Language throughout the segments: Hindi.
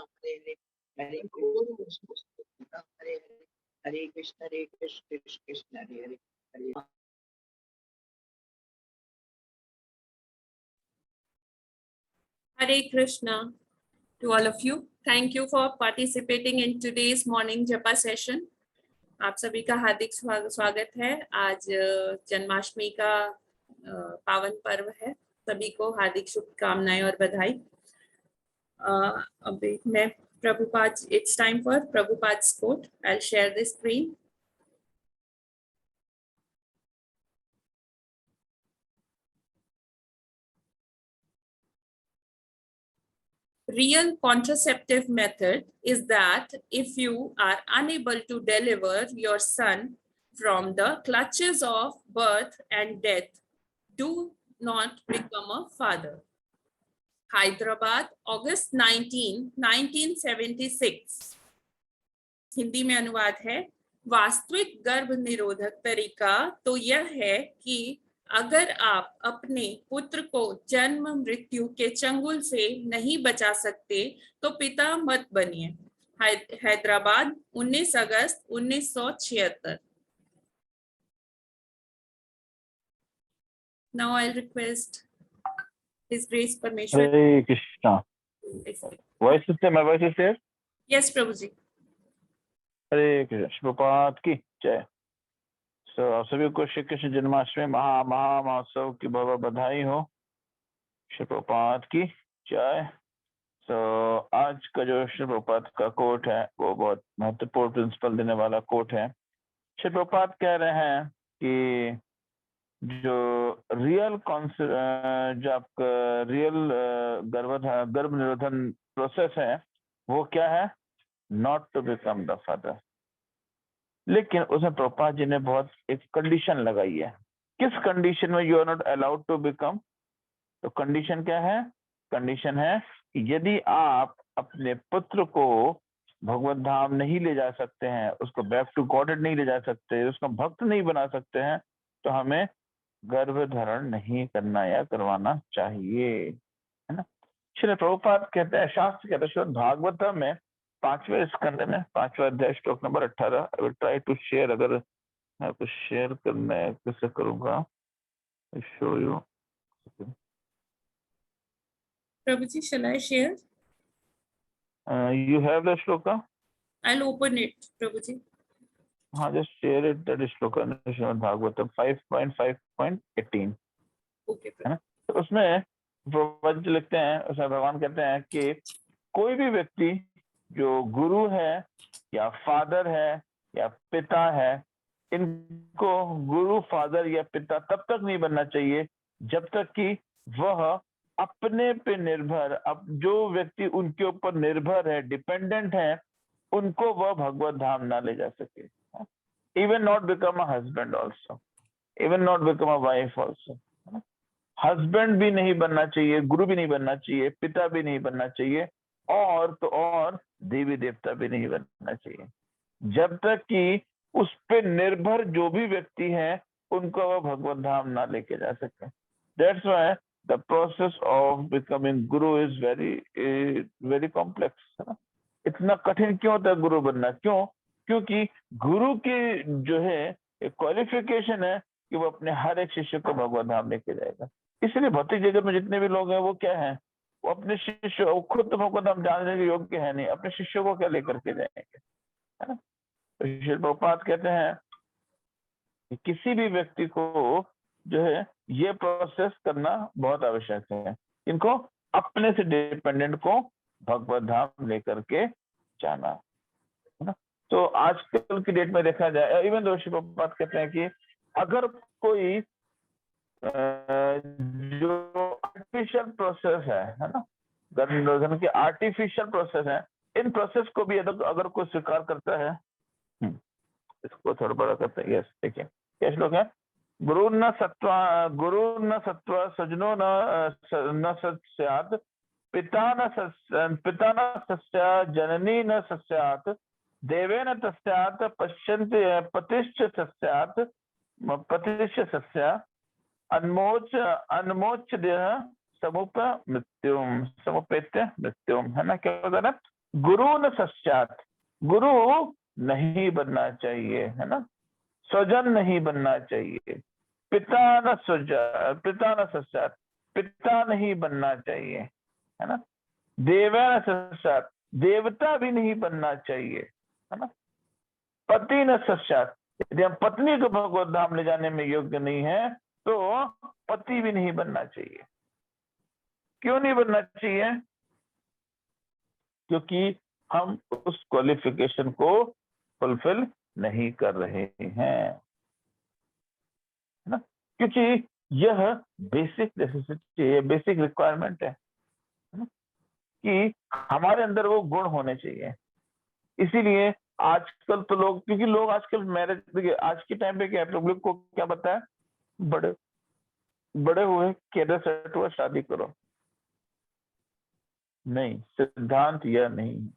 Hare Hare Hare Hare Hare Krishna Krishna Krishna Hare Hare Hare. Hare Krishna to all of you. Thank you for participating in today's morning japa session. आप सभी का हार्दिक स्वागत है। आज जन्माष्टमी का पावन पर्व है। सभी को हार्दिक शुभकामनाएं और बधाई। अभी मैं Prabhupada, it's time for Prabhupada's quote. I'll share the screen. Real contraceptive method is that if you are unable to deliver your son from the clutches of birth and death, do not become a father. Hyderabad, August 19, 1976. Hindi में अनुवाद है, वास्तविक गर्भ निरोधक तरीका तो यह है कि अगर आप अपने पुत्र को जन्म मृत्यु के चंगुल से नहीं बचा सकते तो पिता मत बनिए। हैदराबाद, 19 अगस्त 1976। Now I'll request His Grace Parmeshwar. Hare Krishna. Voice is there? My voice is there? Yes, Prabhuji. हरे कृष्ण। प्रभात की जय। आप सभी को श्री कृष्ण जन्माष्टमी महोत्सव की बहुत बधाई हो। श्री प्रभात की जय। आज का जो श्री प्रभात का कोट है वो बहुत महत्वपूर्ण प्रिंसिपल देने वाला कोट है। श्री प्रभात कह रहे हैं कि जो रियल जो आपका रियल गर्भ निरोधन प्रोसेस है वो क्या है? Not to become the father. लेकिन उसमें प्रभुपाद जी ने बहुत एक कंडीशन लगाई है। किस कंडीशन में you are not allowed to become? तो कंडीशन क्या है? कंडीशन है कि यदि आप अपने पुत्र को भगवत धाम नहीं ले जा सकते हैं, उसको बैक टू गॉडेड नहीं ले जा सकते, उसको भक्त नहीं बना सकते हैं, तो हमें गर्भ धारण नहीं करना या करवाना चाहिए, है ना। श्री प्रभुपाद कहते हैं, शास्त्र कहते हैं, श्रीमद् भागवतम में 5वें स्कंद में 5वां अध्याय श्लोक number 18। I will try to share. अगर मैं कुछ शेयर करना है कैसे करूंगा? Show you. Prabhuji, shall I share? You have the shloka? I'll open it, Prabhuji. हाँ, just share it. That is shloka Shrimad Bhagavatam 5.5.18, Okay, है ना। तो उसमें प्रभुपाद जी लिखते हैं, उसमें भगवान कहते हैं कि कोई भी व्यक्ति जो गुरु है या फादर है या पिता है, इनको गुरु, फादर या पिता तब तक नहीं बनना चाहिए जब तक कि वह अपने पे निर्भर, अब जो व्यक्ति उनके ऊपर निर्भर है, डिपेंडेंट है, उनको वह भगवत धाम ना ले जा सके। Even not become a husband also, even not become a wife also. Husband भी नहीं बनना चाहिए, गुरु भी नहीं बनना चाहिए, पिता भी नहीं बनना चाहिए, और तो और देवी देवता भी नहीं बनना चाहिए जब तक कि उस पे निर्भर जो भी व्यक्ति है उनको वह भगवत धाम ना लेके जा सके। That's why the process of becoming Guru is very complex, है ना। इतना कठिन क्यों होता है गुरु बनना? क्यों? क्योंकि गुरु की जो है एक क्वालिफिकेशन है कि वो अपने हर एक शिष्य को भगवत धाम लेके जाएगा। इसलिए भौतिक जगत में जितने भी लोग हैं वो क्या है, वो अपने शिष्य, वो खुद तो भगवत धाम जानने के योग्य है नहीं, अपने शिष्यों को क्या लेकर के जाएंगे, है ना। तो श्री प्रभुपाद कहते हैं कि किसी भी व्यक्ति को जो है ये प्रोसेस करना बहुत आवश्यक है, इनको अपने से डिपेंडेंट को भगवत धाम लेकर के जाना, है ना। तो आजकल की डेट में देखा जाए, इवन दो श्री प्रभुपाद कहते हैं कि अगर कोई जो आर्टिफिशियल प्रोसेस है ना, गर्भ निरोधन की आर्टिफिशियल प्रोसेस है, इन प्रोसेस को भी अगर कोई स्वीकार करता है, इसको थोड़ा बड़ा करते हैं। यस, देखिए क्या श्लोक है? गुरु न सत्वा सजनो न सत्स्यात्, पिता न सस्यात्, जननी न सस्यात्, देवेन तस्यात्, पतिश्च सस्यात्, पतिश्च सस्या, अनमोच देह समुपेत्य मृत्युम, है ना। क्या होगा ना? गुरु न सश्चात, गुरु नहीं बनना चाहिए, है ना। स्वजन नहीं बनना चाहिए। पिता न सश्चात, पिता न सश्चात, पिता नहीं बनना चाहिए, है ना। देव न सश्चात, देवता भी नहीं बनना चाहिए, है ना। पति न सश्चात, यदि हम पत्नी को भगवत धाम ले जाने में योग्य नहीं है तो पति भी नहीं बनना चाहिए। क्यों नहीं बनना चाहिए? क्योंकि हम उस क्वालिफिकेशन को फुलफिल नहीं कर रहे हैं, है ना। क्योंकि यह बेसिक नेसेसिटी है, बेसिक रिक्वायरमेंट है ना? कि हमारे अंदर वो गुण होने चाहिए। इसीलिए आजकल तो लोग, क्योंकि लोग आजकल मैरिज, देखिए आज के टाइम पे क्या है, पब्लिक को क्या पता है, बड़े बड़े हुए कैरियर सेट हुआ शादी करो। नहीं, सिद्धांत यह नहीं है।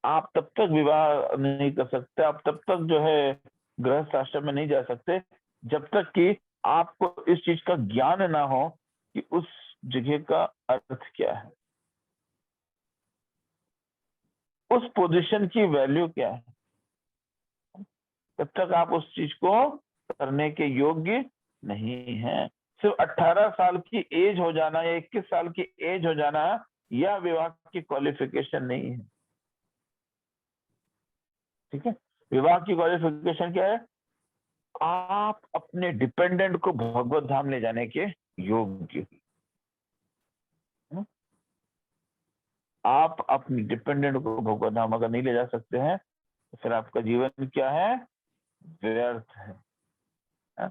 आप तब तक विवाह नहीं कर सकते, आप तब तक जो है गृहस्थ आश्रम में नहीं जा सकते जब तक कि आपको इस चीज का ज्ञान ना हो कि उस जगह का अर्थ क्या है, उस पोजीशन की वैल्यू क्या है। तब तक आप उस चीज को करने के योग्य नहीं है। सिर्फ 18 साल की एज हो जाना या 21 साल की एज हो जाना यह विवाह की क्वालिफिकेशन नहीं है, ठीक है। विवाह की क्वालिफिकेशन क्या है? आप अपने डिपेंडेंट को भगवत धाम ले जाने के योग्य, आप अपनी डिपेंडेंट को भगवत धाम अगर नहीं ले जा सकते हैं तो फिर आपका जीवन क्या है? व्यर्थ है।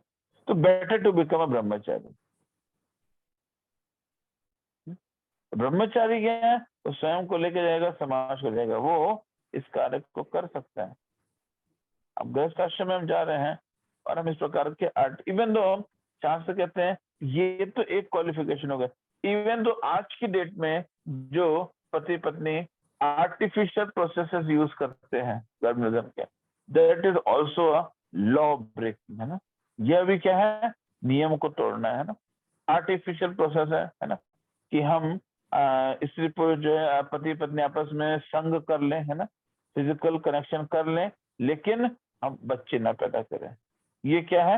तो बेटर टू बिकम अ ब्रह्मचारी। ब्रह्मचारी क्या है? वो स्वयं को लेके जाएगा, समाज को जाएगा, वो इस कार्य को कर सकता है। अब गृहस्थ आश्रम में हम जा रहे हैं और हम इस प्रकार के आर्ट, इवन दो हम शास्त्र कहते हैं ये तो एक क्वालिफिकेशन हो गया। इवन दो आज की डेट में जो पति पत्नी आर्टिफिशियल प्रोसेसेस यूज करते हैं गर्भनिरोधन के, that is also a law breaking, है ना। यह भी क्या है? नियम को तोड़ना है ना। आर्टिफिशियल प्रोसेस है ना, कि हम स्त्री पुरुष जो है पति पत्नी आपस में संग कर लें, है ना, फिजिकल कनेक्शन कर लें, लेकिन हम बच्चे ना पैदा करें। ये क्या है?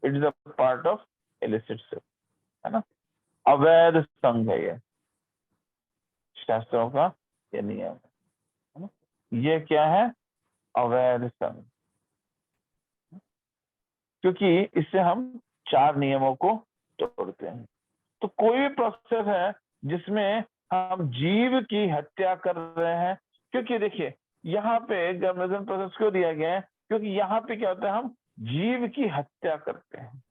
It is a part of illicit sex, है ना। अवैध संग है ये, शास्त्रों का ये नियम है ना। ये क्या है? अवैध संग। क्योंकि इससे हम 4 नियमों को तोड़ते हैं। तो कोई भी प्रोसेस है जिसमें हम जीव की हत्या कर रहे हैं, क्योंकि देखिए यहाँ पे गर्भनिरोधन प्रोसेस क्यों दिया गया है? क्योंकि यहाँ पे क्या होता है, हम जीव की हत्या करते हैं।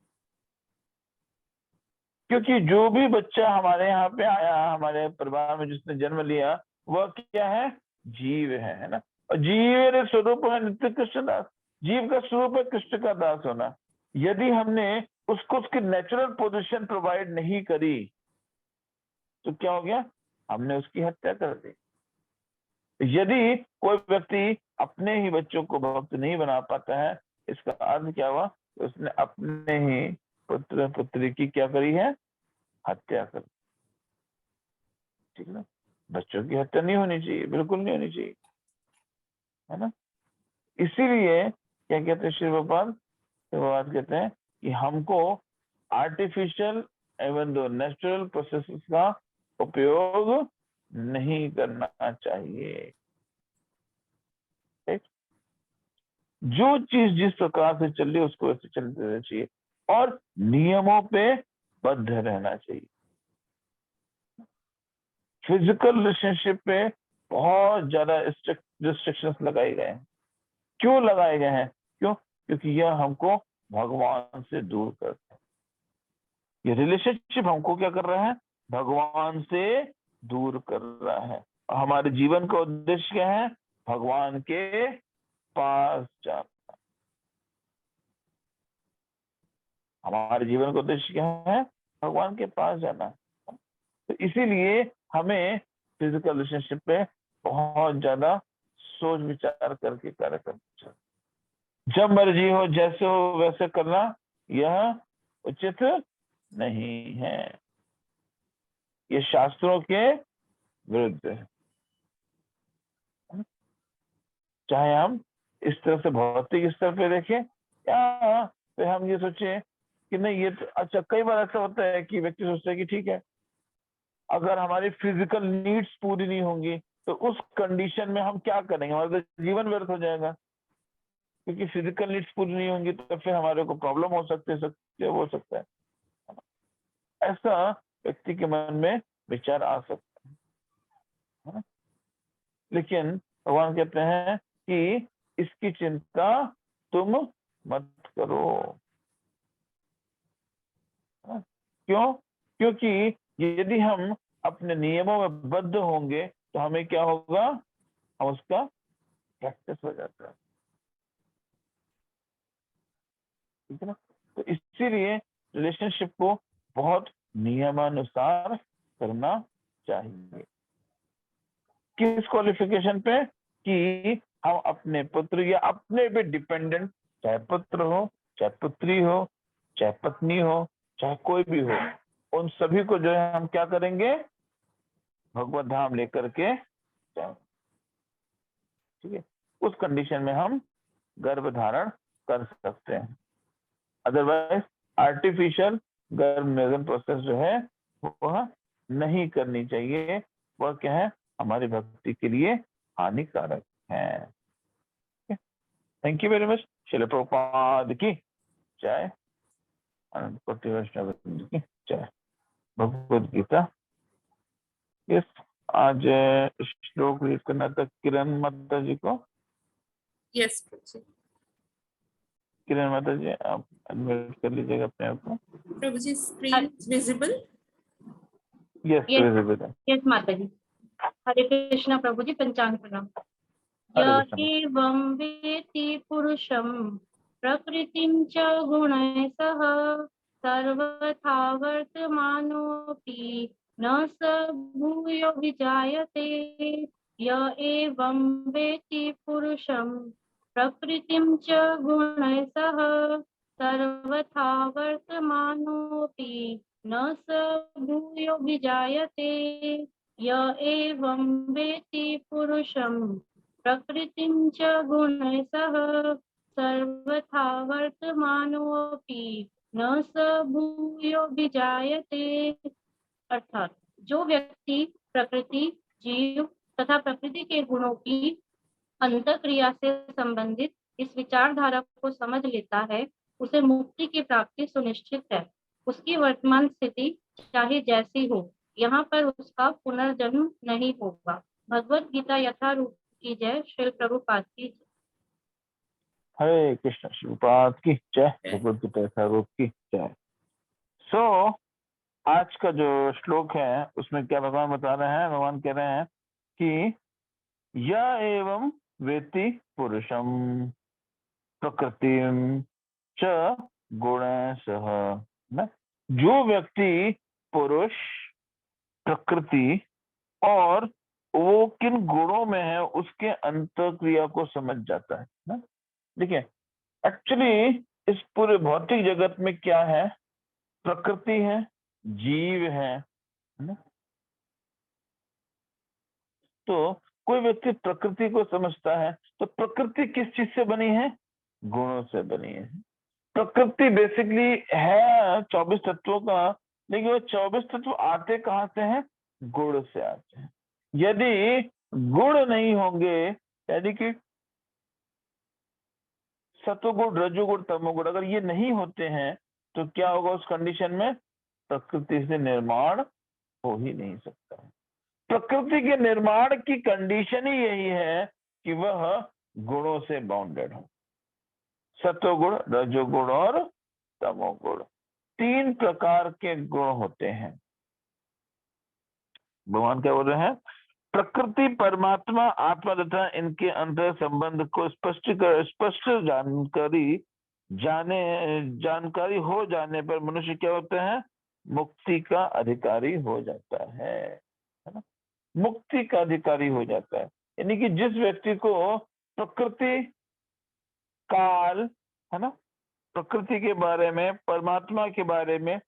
क्योंकि जो भी बच्चा हमारे यहाँ पे आया, हमारे परिवार में जिसने जन्म लिया, वह क्या है? जीव है ना। और जीव स्वरूप है नित्य कृष्ण दास। जीव का स्वरूप है कृष्ण का दास होना। यदि हमने उसको उसकी नेचुरल पोजीशन प्रोवाइड नहीं करी तो क्या हो गया? हमने उसकी हत्या कर दी। यदि कोई व्यक्ति अपने ही बच्चों को भक्त नहीं बना पाता है, इसका अर्थ क्या हुआ? उसने अपने ही पुत्र पुत्री की क्या करी है? हत्या कर। ठीक है ना। बच्चों की हत्या नहीं होनी चाहिए, बिल्कुल नहीं होनी चाहिए, है ना। इसीलिए क्या कहते हैं श्री प्रभुपाद कहते हैं कि हमको आर्टिफिशियल एवं दो नेचुरल प्रोसेसेस का उपयोग नहीं करना चाहिए। जो चीज जिस प्रकार से चल रही है उसको वैसे चलते रहना चाहिए और नियमों पे बद्ध रहना चाहिए। फिजिकल रिलेशनशिप पे बहुत ज्यादा रिस्ट्रिक्शंस लगाए गए हैं। क्यों लगाए गए हैं? क्यों? क्योंकि यह हमको भगवान से दूर करता है। ये रिलेशनशिप हमको क्या कर रहा है? भगवान से दूर कर रहा है। और हमारे जीवन का उद्देश्य क्या है? भगवान के पास जाना। हमारे जीवन का उद्देश्य क्या है? भगवान के पास जाना। तो इसीलिए हमें फिजिकल रिलेशनशिप पे बहुत ज्यादा सोच विचार करके कार्य करना चाहिए। जब मर्जी हो, जैसे हो वैसे करना यह उचित नहीं है। ये शास्त्रों के विरुद्ध है। चाहे हम इस तरह से भौतिक स्तर पे देखें या फिर हम ये सोचें कि नहीं ये तो अच्छा, कई बार ऐसा होता है कि व्यक्ति सोचता है कि ठीक है, अगर हमारी फिजिकल नीड्स पूरी नहीं होंगी तो उस कंडीशन में हम क्या करेंगे, हमारा तो जीवन व्यर्थ हो जाएगा, क्योंकि फिजिकल नीड्स पूरी नहीं होंगी तो फिर हमारे को प्रॉब्लम हो सकता है। ऐसा व्यक्ति के मन में विचार आ सकता है। लेकिन भगवान कहते हैं कि इसकी चिंता तुम मत करो। क्यों? क्योंकि यदि हम अपने नियमों में बद्ध होंगे तो हमें क्या होगा, हम उसका प्रैक्टिस हो जाता है, ठीक है ना। तो इसीलिए रिलेशनशिप को बहुत नियमानुसार करना चाहिए। किस क्वालिफिकेशन पे? कि हम अपने पुत्र या अपने पे डिपेंडेंट, चाहे पुत्र हो, चाहे पुत्री हो, चाहे पत्नी हो, चाहे कोई भी हो, उन सभी को जो है हम क्या करेंगे, भगवत धाम लेकर के जाएंगे, ठीक है। उस कंडीशन में हम गर्भ धारण कर सकते हैं। अदरवाइज आर्टिफिशियल गर्भ निरोधन प्रोसेस जो है वह नहीं करनी चाहिए। वह क्या है, हमारी भक्ति के लिए हानिकारक है। Thank you very much. Srila Prabhupada की जय, अनंत कोटि वैष्णव की जय। भगवद गीता। यस, आज श्लोक रीड करना था किरण माता जी को। Yes, किरण माता जी, आप अनम्यूट कर लीजिएगा अपने आप को। Prabhuji, screen is visible. Yes, visible है। यस माता जी। हरे कृष्णा प्रभु जी, पंचांग प्रणाम। हरे य कृष्ण। एवं वेत्ति पुरुषं प्रकृतिं च गुणैः सह सर्वथा वर्तमानोऽपि न स भूयो विजायते। य एवं वेत्ति पुरुषं प्रकृतिं च गुणैः सह सर्वथा वर्तमानोऽपि न स भूयो विजायते। य एवं वेत्ति पुरुषं प्रकृतिं च गुणैः सह सर्वथा वर्तमानोऽपि न स भूयो विजायते। अर्थात जो व्यक्ति प्रकृति, जीव तथा प्रकृति के गुणों की अंतःक्रिया से संबंधित इस विचारधारा को समझ लेता है, उसे मुक्ति की प्राप्ति सुनिश्चित है। उसकी वर्तमान स्थिति चाहे जैसी हो, यहाँ पर उसका पुनर्जन्म नहीं होगा। भगवत गीता यथारूप की जय। श्रील प्रभुपाद की जय। हरे कृष्ण। श्रीपाद की जय। भगवद गीता यथारूप की जय। सो आज का जो श्लोक है उसमें क्या भगवान बता रहे हैं, भगवान कह रहे हैं कि या एवं वेत्ति पुरुषम प्रकृतिम च गुणैः न, जो व्यक्ति पुरुष, प्रकृति और वो किन गुणों में है उसके अंतःक्रिया को समझ जाता है ना। देखिए, एक्चुअली इस पूरे भौतिक जगत में क्या है, प्रकृति है, जीव है ना। तो कोई व्यक्ति प्रकृति को समझता है तो प्रकृति किस चीज से बनी है, गुणों से बनी है। प्रकृति बेसिकली है 24 तत्वों का, लेकिन वो 24 तत्व आते कहाँ से हैं, गुण से आते हैं। यदि गुण नहीं होंगे, यानी कि सत्वगुण, रजोगुण, तमोगुण अगर ये नहीं होते हैं तो क्या होगा, उस कंडीशन में प्रकृति से निर्माण हो ही नहीं सकता है। प्रकृति के निर्माण की कंडीशन ही यही है कि वह गुणों से बाउंडेड हो। सत्वगुण, रजोगुण और तमोगुण, 3 प्रकार के गुण होते हैं। भगवान क्या बोल रहे हैं, प्रकृति, परमात्मा, आत्मा तथा इनके अंतर संबंध को स्पष्ट जानकारी हो जाने पर मनुष्य क्या होता है, मुक्ति का अधिकारी हो जाता है ना। मुक्ति का अधिकारी हो जाता है, यानी कि जिस व्यक्ति को प्रकृति, काल है ना, प्रकृति के बारे में, परमात्मा के बारे में,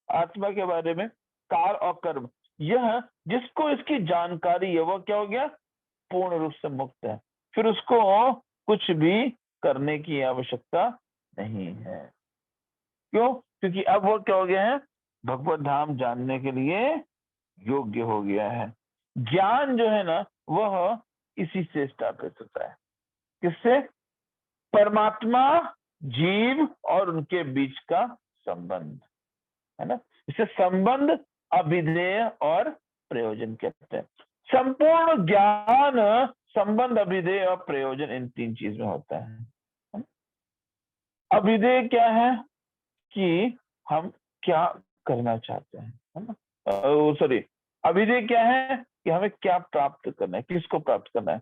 आत्मा के बारे में, काल और कर्म, यह जिसको इसकी जानकारी है वह क्या हो गया, पूर्ण रूप से मुक्त है। फिर उसको कुछ भी करने की आवश्यकता नहीं है। क्यों? क्योंकि अब वो क्या हो गया है, भगवत धाम जानने के लिए योग्य हो गया है। ज्ञान जो है ना वह इसी से स्थापित होता है। किससे? परमात्मा, जीव और उनके बीच का संबंध, है ना। इसे संबंध, अभिधेय और प्रयोजन कहते हैं। संपूर्ण ज्ञान संबंध, अभिधेय और प्रयोजन, इन 3 चीज में होता है। अभिधेय क्या है कि हम क्या करना चाहते हैं, है ना। सॉरी, अभिधेय क्या है कि हमें क्या प्राप्त करना है, किसको प्राप्त करना है।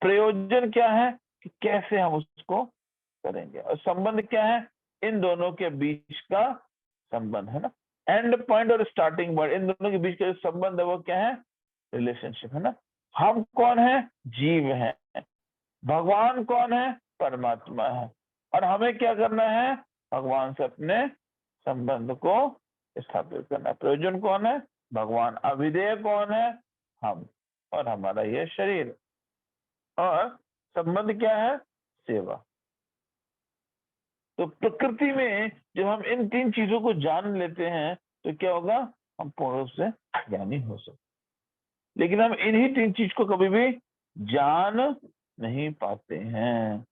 प्रयोजन क्या है कि कैसे हम उसको करेंगे। और संबंध क्या है? इन दोनों के बीच का संबंध, है ना। एंड पॉइंट और स्टार्टिंग पॉइंट, इन दोनों के बीच का जो संबंध है वो क्या है? रिलेशनशिप, है ना। हम कौन है? जीव है। भगवान कौन है? परमात्मा है। और हमें क्या करना है? भगवान से अपने संबंध को स्थापित करना है। प्रयोजन कौन है? भगवान। अभिधेय कौन है? हम और हमारा यह शरीर। और संबंध क्या है? सेवा। तो प्रकृति में जब हम इन 3 चीजों को जान लेते हैं तो क्या होगा? हम पूर्ण रूप से ज्ञानी हो सकते। लेकिन हम इन्हीं 3 चीज को कभी भी जान नहीं पाते हैं।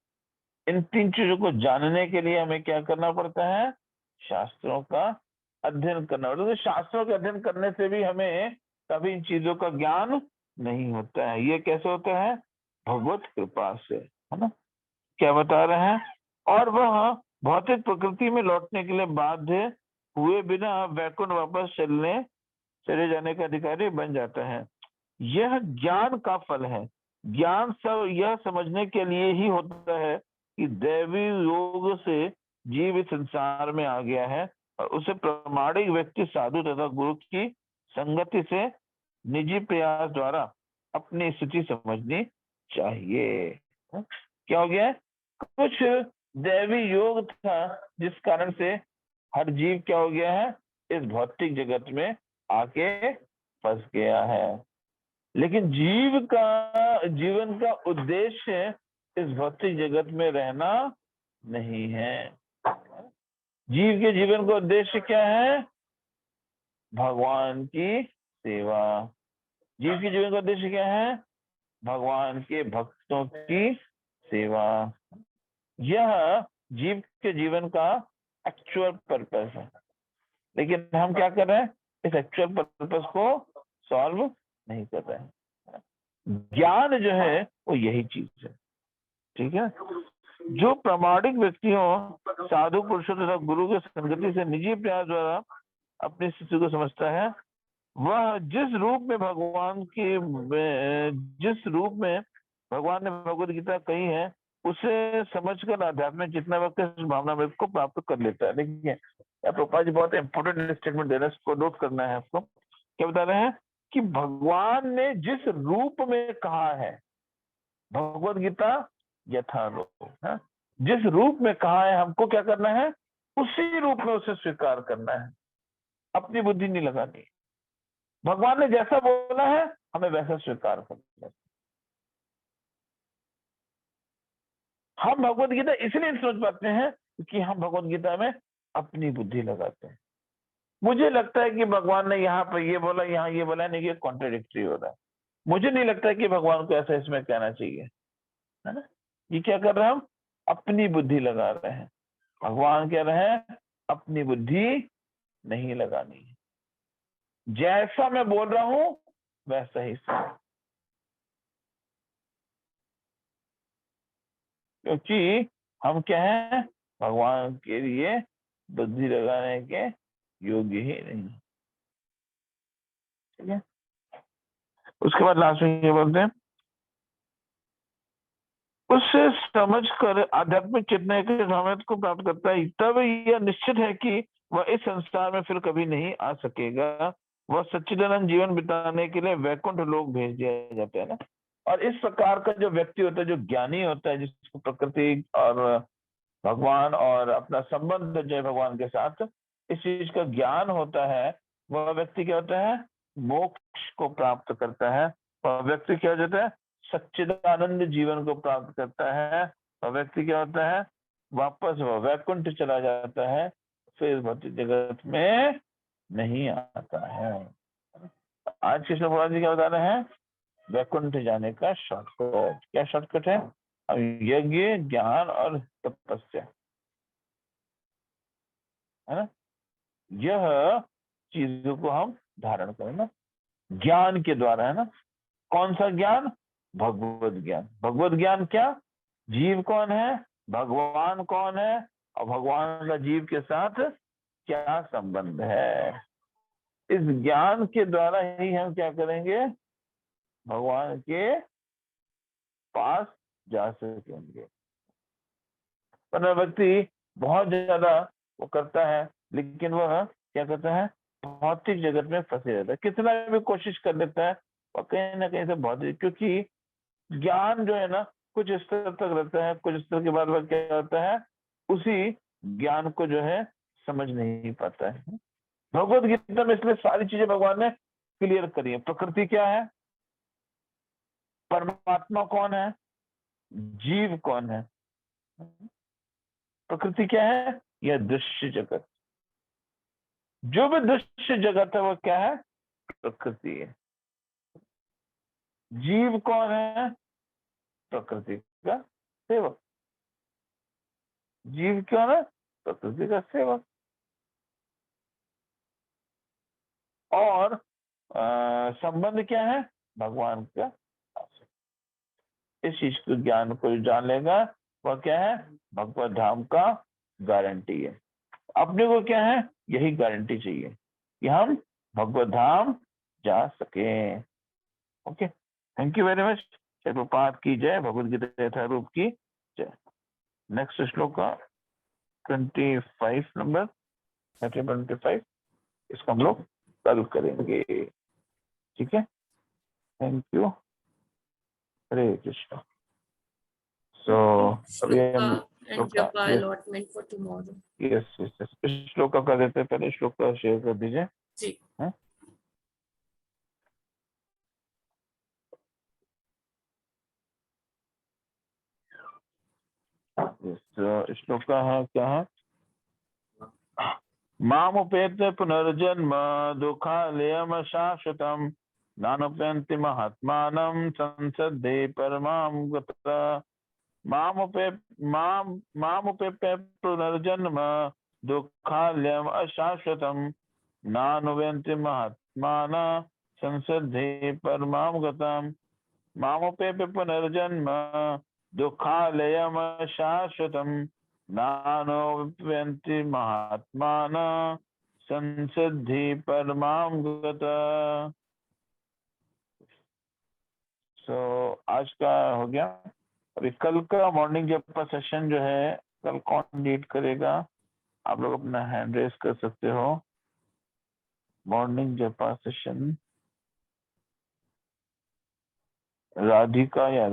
इन 3 चीजों को जानने के लिए हमें क्या करना पड़ता है? शास्त्रों का अध्ययन करना पड़ता है। तो शास्त्रों के अध्ययन करने से भी हमें कभी इन चीजों का ज्ञान नहीं होता है। ये कैसे होता है? भगवत कृपा से, है ना। क्या बता रहे हैं? और वह भौतिक प्रकृति में लौटने के लिए बाध्य हुए बिना वैकुंठ वापस चले जाने का अधिकारी बन जाता है। यह ज्ञान का फल है। ज्ञान सब यह समझने के लिए ही होता है कि दैवी योग से जीव इस संसार में आ गया है और उसे प्रामाणिक व्यक्ति साधु तथा गुरु की संगति से निजी प्रयास द्वारा अपनी स्थिति समझनी चाहिए। क्या हो गया? कुछ दैवी योग था जिस कारण से हर जीव क्या हो गया है? इस भौतिक जगत में आके फंस गया है। लेकिन जीवन का उद्देश्य इस भौतिक जगत में रहना नहीं है। जीव के जीवन का उद्देश्य क्या है? भगवान की सेवा। जीव के जीवन का उद्देश्य क्या है? भगवान के भक्तों की सेवा। यह जीव के जीवन का एक्चुअल पर्पस है। लेकिन हम क्या कर रहे हैं? इस एक्चुअल पर्पस को सॉल्व नहीं कर रहे हैं। ज्ञान जो है वो यही चीज है, ठीक है। जो प्रामाणिक व्यक्तियों, साधु पुरुषों तथा गुरु के संगति से निजी प्रयास द्वारा अपनी स्थिति को समझता है, वह जिस रूप में भगवान ने भगवत गीता कही है उसे समझकर आध्यात्मिक जितना वक्त भावना में को प्राप्त कर लेता है। देखिए प्रभुपाद जी बहुत इंपॉर्टेंट स्टेटमेंट दे रहे हैं, इसको नोट करना है आपको। क्या बता रहे हैं कि भगवान ने जिस रूप में कहा है, भगवत गीता यथारूप है, जिस रूप में कहा है हमको क्या करना है? उसी रूप में उसे स्वीकार करना है, अपनी बुद्धि नहीं लगानी। भगवान ने जैसा बोला है हमें वैसा स्वीकार करना है। हम भगवत गीता इसलिए नहीं समझ पाते हैं क्योंकि हम भगवत गीता में अपनी बुद्धि लगाते हैं। मुझे लगता है कि भगवान ने यहाँ पर ये बोला, यहाँ ये बोला, नहीं, ये कॉन्ट्रडिक्टरी हो रहा है। मुझे नहीं लगता है कि भगवान को ऐसा इसमें कहना चाहिए, है ना। ये क्या कर रहे हैं? हम अपनी बुद्धि लगा रहे हैं। भगवान कह रहे हैं अपनी बुद्धि नहीं लगानी, जैसा मैं बोल रहा हूं वैसा ही सुनो। क्योंकि हम क्या है? भगवान के लिए बुद्धि लगाने के योग्य ही नहीं, ठीक है। उसके बाद लास्ट में ये बोलते हैं, उससे समझकर आध्यात्मिक चेतना के सामर्थ्य को प्राप्त करता है, तब यह निश्चित है कि वह इस संसार में फिर कभी नहीं आ सकेगा। वह सच्चिदानंद जीवन बिताने के लिए वैकुंठ लोक भेज दिया जाता है ना। और इस प्रकार का जो व्यक्ति होता है, जो ज्ञानी होता है, जिसको प्रकृति और भगवान और अपना संबंध जो है भगवान के साथ, इस चीज का ज्ञान होता है, वह व्यक्ति क्या होता है? मोक्ष को प्राप्त करता है। वह व्यक्ति क्या हो जाता है? सच्चिदानंद जीवन को प्राप्त करता है, वह व्यक्ति क्या होता है, वापस वह वैकुंठ चला जाता है, फिर भौतिक जगत में नहीं आता है। आज कृष्ण भगवान जी क्या बता रहे हैं, वैकुंठ जाने का शॉर्टकट। क्या शॉर्टकट है, यज्ञ, ज्ञान और तपस्या, है ना। यह चीजों को हम धारण करें ना, ज्ञान के द्वारा, है ना। कौन सा ज्ञान, भगवत ज्ञान। भगवत ज्ञान क्या, जीव कौन है, भगवान कौन है, और भगवान का जीव के साथ क्या संबंध है। इस ज्ञान के द्वारा ही हम क्या करेंगे, भगवान के पास जा सकेंगे। वरना व्यक्ति बहुत ज्यादा वो करता है, लेकिन वह क्या करता है, भौतिक जगत में फंसे रहता है। कितना भी कोशिश कर लेता है और कहीं ना कहीं से भौतिक, क्योंकि ज्ञान जो है ना कुछ स्तर तक रहता है, कुछ स्तर के बाद वह क्या होता है, उसी ज्ञान को जो है समझ नहीं पाता है। भगवत गीता में इसलिए सारी चीजें भगवान ने क्लियर करी है। प्रकृति क्या है, परमात्मा कौन है, जीव कौन है। प्रकृति क्या है, यह दृश्य जगत। जो भी दृश्य जगत है वो क्या है, प्रकृति है। जीव कौन है, प्रकृति का सेवक। जीव कौन है, प्रकृति का सेवक। और संबंध क्या है, भगवान का। इस चीज को, ज्ञान को जान लेगा वह क्या है, भगवत धाम का गारंटी है। अपने को क्या है, यही गारंटी चाहिए कि हम भगवत धाम जा सके। Okay, thank you very much. Prabhupada की जय, भगवद गीता यथारूप की जय। नेक्स्ट श्लोक 25 नंबर 25, इसको हम लोग कल करेंगे। ठीक है, थैंक यू, हरे कृष्ण। सो अभी हम and japa allotment for tomorrow. Yes श्लोक का कर देते हैं, पहले श्लोक का शेयर कर दीजिए जी। श्लोक का है क्या है, मामुपेत पुनर्जन्म दुःखालयम शाश्वतम नानुपयन्ति महात्मानं संसद्धे परमां गतः। मामुपेत पुनर्जन्म दुःखालयम अशाश्वतम नानुपयन्ति महात्मानं संसद्धे परमां गतः। मामुपेत पुनर्जन्म दुःखालयम शाश्वतम नानुपयन्ति महात्मानं संसिद्धि परमां गतः। सो आज का हो गया। अभी कल का मॉर्निंग जब सेशन जो है, कल कौन लीड करेगा, आप लोग अपना हैंड रेस कर सकते हो। मॉर्निंग जपा सेशन राधिका या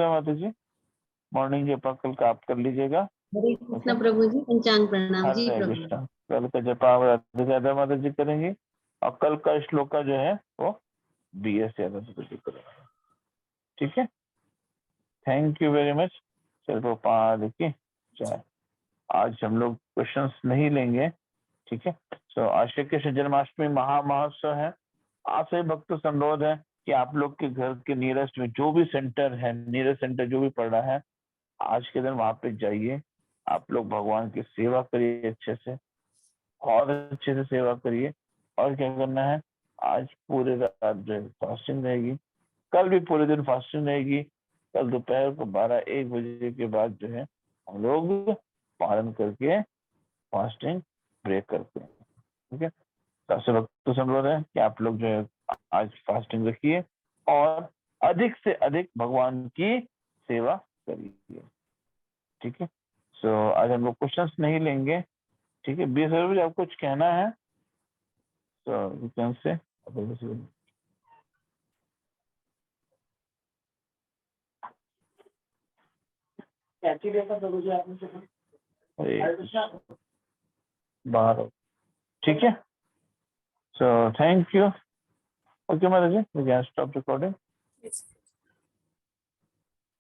माता जी, मॉर्निंग जपा कल का आप कर लीजिएगा। हरे कृष्ण प्रभु जी, पंचांग प्रणाम जी हरे प्रभु। कृष्ण। कल का जपा राधिका माता जी करेंगे, और कल का श्लोक का जो है वो BS यादव जी करेंगे। ठीक है, thank you very much. Prabhupada की जय। आज हम लोग क्वेश्चंस नहीं लेंगे, ठीक है। तो आज श्री कृष्ण जन्माष्टमी महामहोत्सव है। आप सभी भक्तों से अनुरोध है कि आप लोग के घर के नियरेस्ट में जो भी सेंटर है, नियरेस्ट सेंटर जो भी पड़ रहा है, आज के दिन वहां पे जाइए। आप लोग भगवान की सेवा करिए, अच्छे से, और अच्छे से सेवा करिए। और क्या करना है, आज पूरे रात जो है फास्टिंग रहेगी, कल भी पूरे दिन फास्टिंग रहेगी। कल दोपहर को 12-1 बजे के बाद जो है हम लोग पालन करके फास्टिंग ब्रेक करते हैं। ठीक है, सबसे भक्तों से अनुरोध है कि आप लोग जो है आज फास्टिंग रखिए और अधिक से अधिक भगवान की सेवा करिए। ठीक है, सो आज हम लोग क्वेश्चंस नहीं लेंगे। ठीक है, 20 बजे आप कुछ कहना है तो से बाहर। ठीक है, सो थैंक यू। ओके माता जी, we can stop recording. Yes.